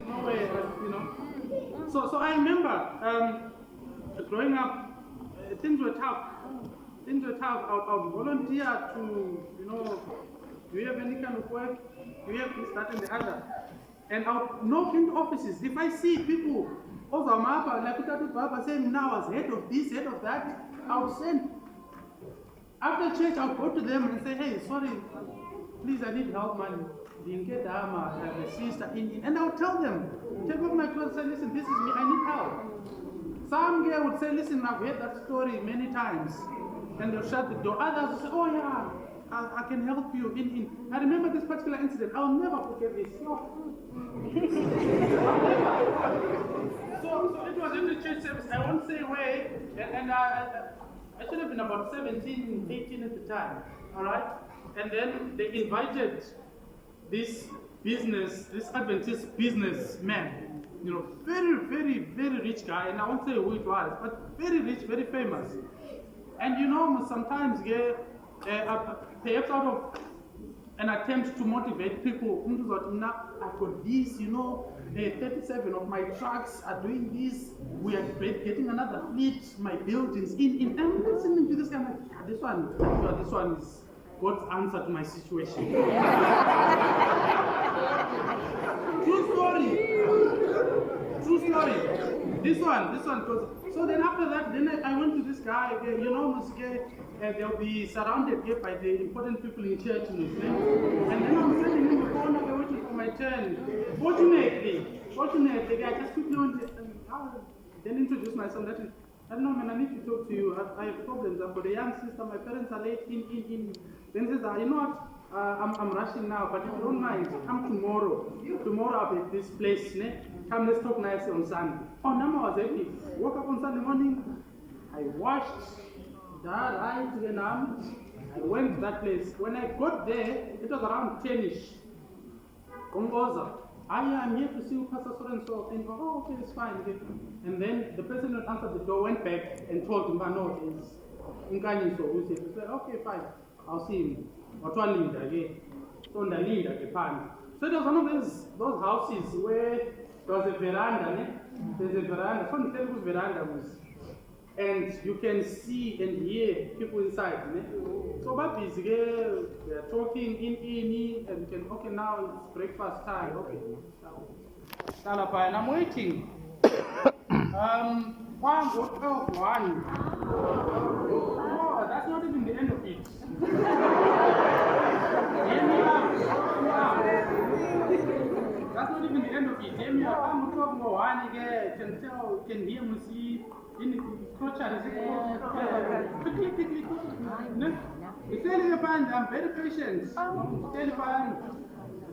No way, you know. So I remember growing up, things were tough. Things were tough. I would volunteer to, you know, do you have any kind of work? Do you have this, that, and the other? And I would knock into offices. If I see people, also like saying, now I was head of this, head of that, I would send. After church, I would go to them and say, hey, sorry, please, I need help, man. Didn't get my sister in, and I would tell them, take off my clothes and say, listen, this is me, I need help. Some guy would say, listen, I've heard that story many times. And they'll shut the door. Others will say, oh yeah, I can help you. I remember this particular incident. I'll never forget this. So it was in the church service. I won't say where. And I should have been about 17, 18 at the time. All right? And then they invited this Adventist businessman, you know, very, very, very rich guy, and I won't say who it was, but very rich, very famous. And you know, sometimes, perhaps out of an attempt to motivate people, I've got this, you know, 37 of my trucks are doing this, we are getting another fleet, my buildings in. I'm listening to this guy, I'm like, this one is God's answer to my situation. True story. This one. So then after that, then I went to this guy. You know, they'll be surrounded by the important people in church, and then I'm sitting in the corner waiting for my turn. Fortunately, I just quickly went and then introduced myself. I don't know, man, I need to talk to you. I have problems. I've got a young sister. My parents are late in. Then says, you know what? I'm rushing now, but if you don't mind, come tomorrow. Tomorrow I'll be at this place. Come, let's talk nicely on Sunday. Oh, no, I was happy. Woke up on Sunday morning. I washed that right and I went to that place. When I got there, it was around 10ish. I'm here to see you, Pastor so and so. And oh, okay, it's fine. Okay. And then the person who answered the door went back and told him, no, it's Nkani. So we said, okay, fine, I'll see him. So it was one of those houses where there was a veranda. There's a veranda. So the veranda was, and you can see and hear people inside. So babies, they're talking in, and you can, okay, now it's breakfast time. Okay. And I'm waiting. 1 or 12, 1. Oh, that's not even the end of it. That's not even the end of it. I'm 12 or 1 again. Can hear me see in the crotcher. I'm very patient.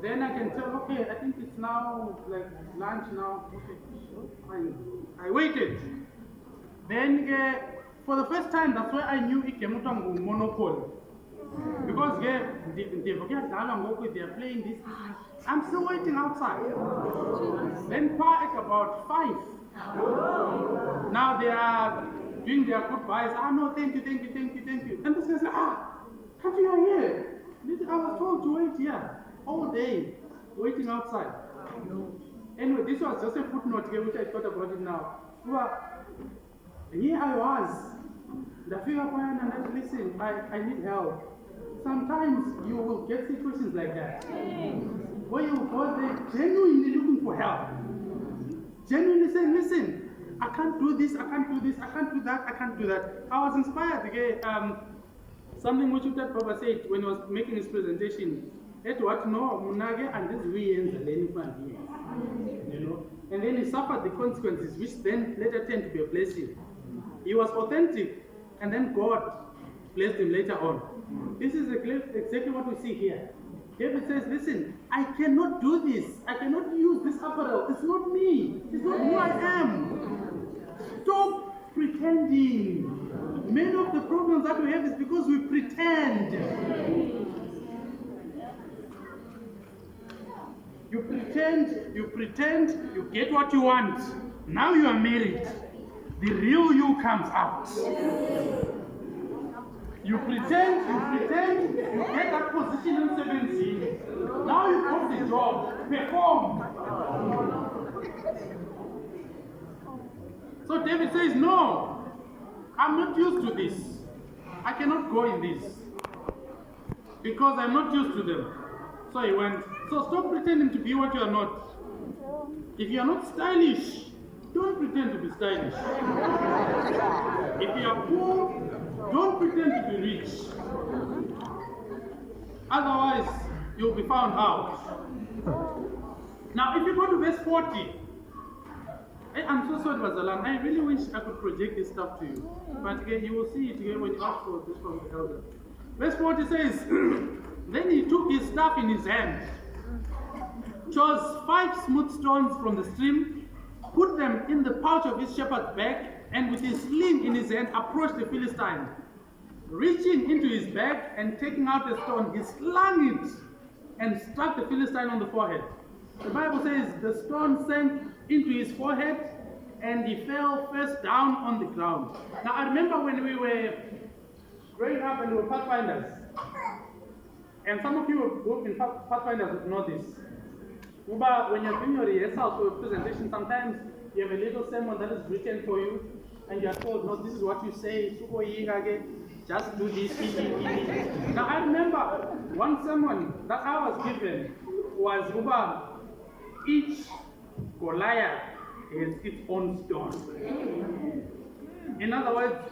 Then I can tell, okay, I think it's now like lunch now. Okay, fine. I waited. Then for the first time, that's why I knew it came out of Monopoly. Because they're playing this. I'm still waiting outside. Then at about 5. Now they are doing their goodbyes. No, thank you. And this guy's like, can't you hear? I was told to wait here all day, waiting outside. Anyway, this was just a footnote here, which I thought about it now. Well, here I was. The figure point and I said, listen, I need help. Sometimes you will get situations like that, where you go there genuinely looking for help. Genuinely saying, listen, I can't do this, I can't do this, I can't do that, I can't do that. I was inspired again. Something which Uttat Baba said when he was making his presentation. And this you know, and then he suffered the consequences, which then later turned to be a blessing. He was authentic, and then God blessed him later on. This is exactly what we see here. David says, listen, I cannot do this. I cannot use this apparel. It's not me. It's not who I am. Stop pretending. Many of the problems that we have is because we pretend. You pretend, you get what you want. Now you are married. The real you comes out. You pretend, you get that position in 17. Now you got the job, perform. So David says, no, I'm not used to this. I cannot go in this because I'm not used to them. So he went, so stop pretending to be what you are not. If you are not stylish, don't pretend to be stylish. If you are poor, don't pretend to be rich. Otherwise, you'll be found out. Now, if you go to verse 40, I'm so sorry, Bazalan. I really wish I could project this stuff to you. But again, you will see it again when you ask for this from the elder. Verse 40 says, then he took his staff in his hand, chose 5 smooth stones from the stream, put them in the pouch of his shepherd's bag, and with his sling in his hand approached the Philistine. Reaching into his bag and taking out a stone, he slung it and struck the Philistine on the forehead. The Bible says the stone sank into his forehead and he fell face down on the ground. Now I remember when we were growing up and we were pathfinders, and some of you who have been pathfinders would know this. When you're doing your rehearsal for a presentation, sometimes you have a little sermon that is written for you and you are told, no, this is what you say, just do this. Now I remember one sermon that I was given was each Goliath has its own stone. In other words,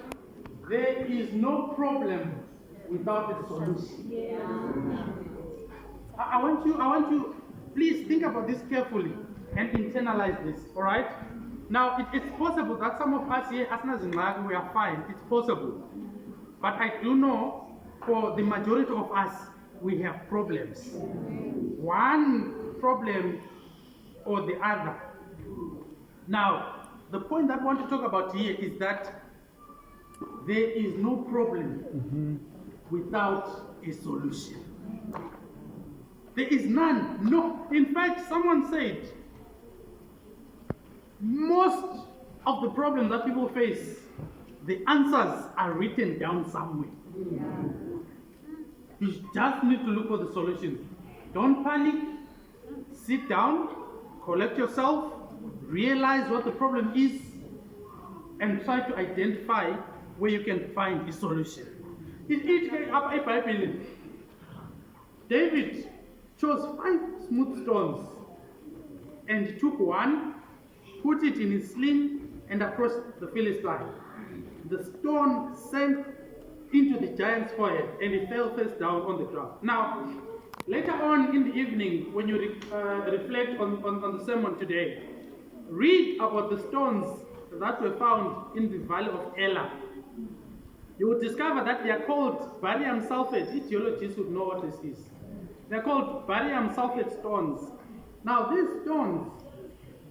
there is no problem without a solution. Yeah. I want you, please think about this carefully and internalize this, all right? Now, it's possible that some of us here, we are fine. It's possible. But I do know for the majority of us, we have problems. One problem or the other. Now, the point that I want to talk about here is that there is no problem without a solution. There is none. No. In fact, someone said, most of the problems that people face, the answers are written down somewhere. You just need to look for the solution. Don't panic. Sit down, collect yourself, realize what the problem is, and try to identify where you can find a solution. David chose 5 smooth stones and took one, put it in his sling, and approached the Philistine. The stone sank into the giant's forehead and he fell face down on the ground. Now, later on in the evening, when you reflect on the sermon today, read about the stones that were found in the valley of Elah. You will discover that they are called barium sulfate. Etiologists would know what this is. They are called barium sulfate stones. Now, these stones,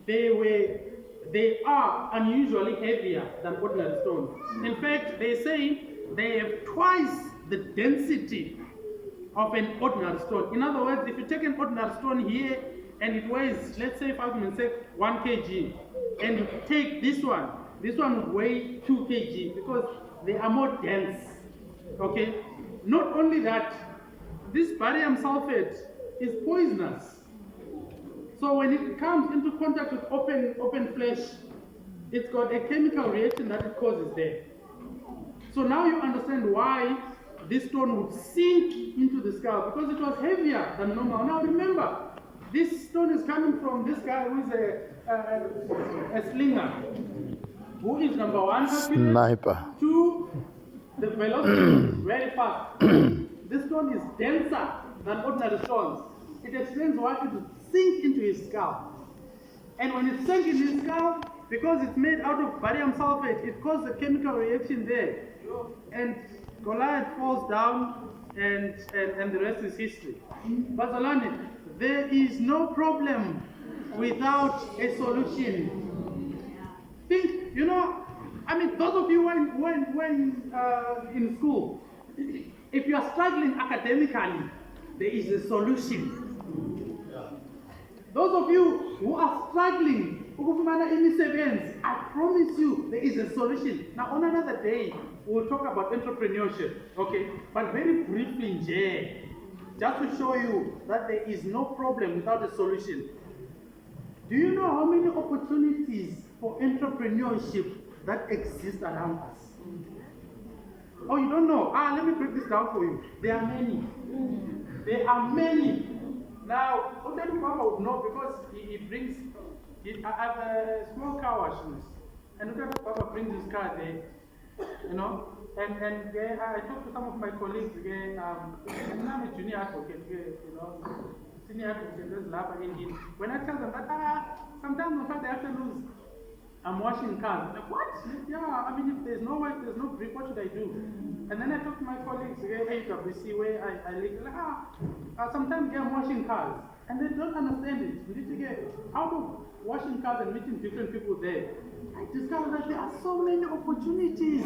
they are unusually heavier than ordinary stones. In fact, they say they have twice the density of an ordinary stone. In other words, if you take an ordinary stone here and it weighs, let's say, for argument's sake, 1 kg, and you take this one would weigh 2 kg because they are more dense. Okay? Not only that, this barium sulfate is poisonous. So when it comes into contact with open flesh, it's got a chemical reaction that it causes there. So now you understand why this stone would sink into the skull, because it was heavier than normal. Now remember, this stone is coming from this guy who is a slinger, who is number 1, sniper. 2, the velocity is very fast. This stone is denser than ordinary stones. It explains why it would sink into his skull. And when it sank in his skull, because it's made out of barium sulfate, it caused a chemical reaction there. And Goliath falls down, and the rest is history. But Zalani, there is no problem without a solution. Think, those of you when in school, if you are struggling academically, there is a solution. Those of you who are struggling, I promise you there is a solution. Now, on another day, we'll talk about entrepreneurship, okay? But very briefly, just to show you that there is no problem without a solution. Do you know how many opportunities for entrepreneurship that exist around us? Oh, you don't know? Let me break this down for you. There are many. There are many. Now, Hotel Papa would know because he brings, I have a small car wash, and Hotel Papa brings his car there, you know. And I talked to some of my colleagues again, and I'm a junior advocate, you know, senior advocate, there's lab in. When I tell them that, sometimes on Friday afternoons, I'm washing cars. Like, what? Yeah, I mean, if there's no work, there's no brief, what should I do? And then I talk to my colleagues, HWC, where I live, like, sometimes I'm washing cars. And they don't understand it. You need to get out of washing cars and meeting different people there. I discovered that there are so many opportunities.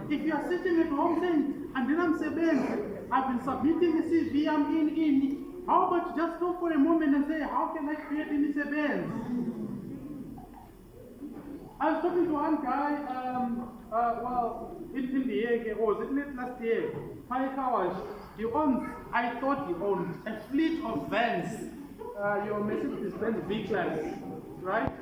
If you are sitting at home saying, and then I'm saying, I've been submitting a CV, I'm in. How about you just stop for a moment and say, how can I create in this event? I was talking to one guy, in the year, was it last year? 5 hours. He owns, I thought he owned, a fleet of vans. Your Mercedes Benz V-Class, right?